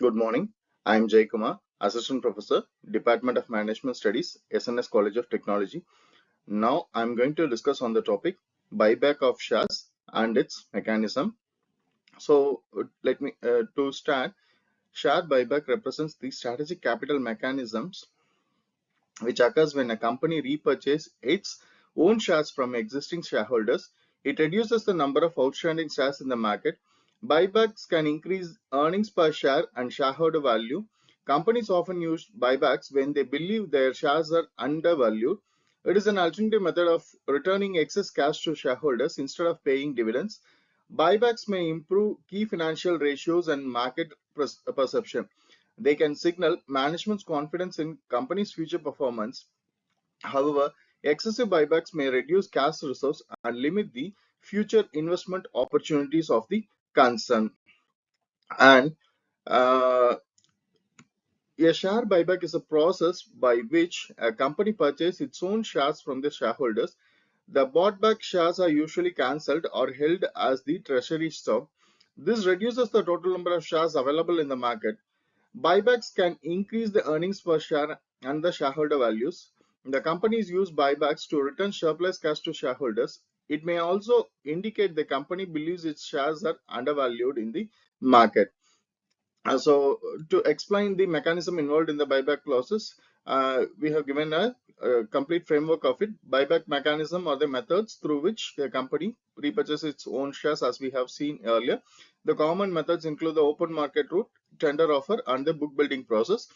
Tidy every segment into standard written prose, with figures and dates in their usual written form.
Good morning. I am Jay Kumar, Assistant Professor, Department of Management Studies, SNS College of Technology. Now I am going to discuss on the topic buyback of shares and its mechanism. So let me to start. Share buyback represents the strategic capital mechanisms which occurs when a company repurchases its own shares from existing shareholders. It reduces the number of outstanding shares in the market. Buybacks can increase earnings per share and shareholder value. Companies often use buybacks when they believe their shares are undervalued. It is an alternative method of returning excess cash to shareholders instead of paying dividends. Buybacks may improve key financial ratios and market perception. They can signal management's confidence in company's future performance. However, excessive buybacks may reduce cash reserves and limit the future investment opportunities of the concern. And uh, a share buyback is a process by which a company purchases its own shares from the shareholders. The bought back shares are usually cancelled or held as the treasury stock. This reduces the total number of shares available in the market. Buybacks can increase the earnings per share and the shareholder values. The companies use buybacks to return surplus cash to shareholders. It may also indicate the company believes its shares are undervalued in the market. So, to explain the mechanism involved in the buyback clauses, we have given a complete framework of it. Buyback mechanism are the methods through which the company repurchases its own shares, as we have seen earlier. The common methods include the open market route, tender offer, and the book building process.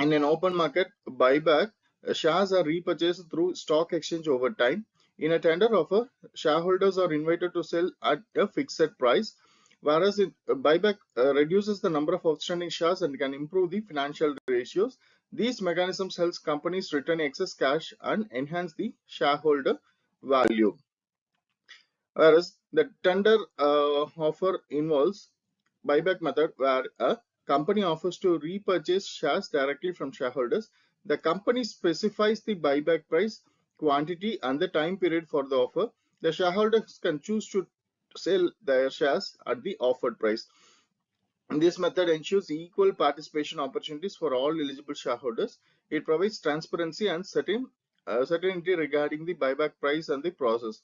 In an open market buyback, shares are repurchased through stock exchange over time. In a tender offer, shareholders are invited to sell at a fixed price, whereas buyback reduces the number of outstanding shares and can improve the financial ratios. These mechanisms help companies return excess cash and enhance the shareholder value. Whereas the tender offer involves buyback method where a company offers to repurchase shares directly from shareholders. The company specifies the buyback price, quantity, and the time period for the offer. The shareholders can choose to sell their shares at the offered price. And this method ensures equal participation opportunities for all eligible shareholders. It provides transparency and certainty regarding the buyback price and the process.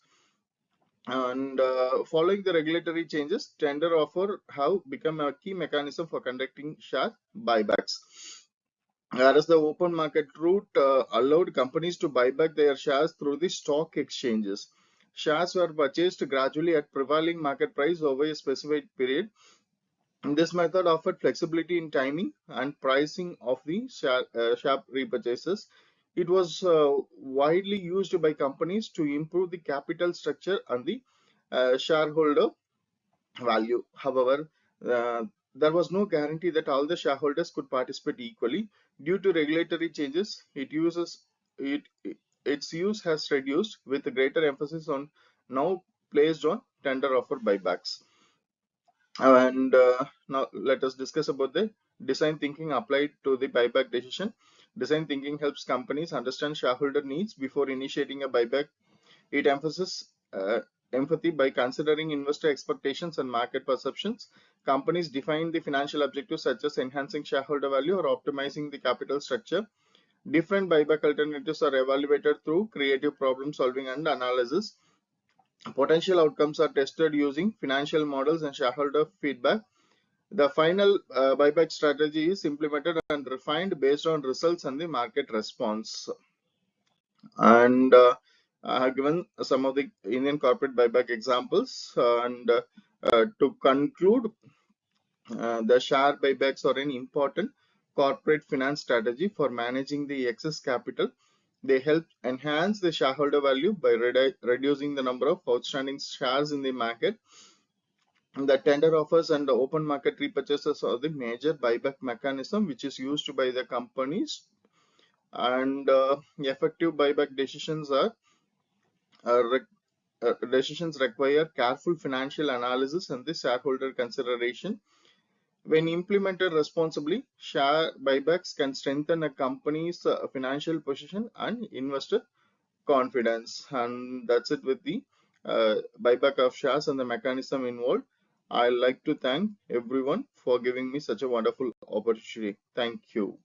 And following the regulatory changes, tender offer have become a key mechanism for conducting share buybacks. Whereas the open market route allowed companies to buy back their shares through the stock exchanges. Shares were purchased gradually at prevailing market price over a specified period. And this method offered flexibility in timing and pricing of the share repurchases. It was widely used by companies to improve the capital structure and the shareholder value. However, there was no guarantee that all the shareholders could participate equally. Due to regulatory changes, its use has reduced, with a greater emphasis on now placed on tender offer buybacks. And now let us discuss about the design thinking applied to the buyback decision. Design thinking helps companies understand shareholder needs before initiating a buyback. It emphasizes empathy by considering investor expectations and market perceptions. Companies define the financial objectives such as enhancing shareholder value or optimizing the capital structure. Different buyback alternatives are evaluated through creative problem solving and analysis. Potential outcomes are tested using financial models and shareholder feedback. The final buyback strategy is implemented and refined based on results and the market response. And I have given some of the Indian corporate buyback examples. And to conclude, the share buybacks are an important corporate finance strategy for managing the excess capital. They help enhance the shareholder value by reducing the number of outstanding shares in the market. The tender offers and the open market repurchases are the major buyback mechanism which is used by the companies. And effective buyback decisions decisions require careful financial analysis and the shareholder consideration. When implemented responsibly, share buybacks can strengthen a company's financial position and investor confidence. And that's it with the buyback of shares and the mechanism involved. I'd like to thank everyone for giving me such a wonderful opportunity. Thank you.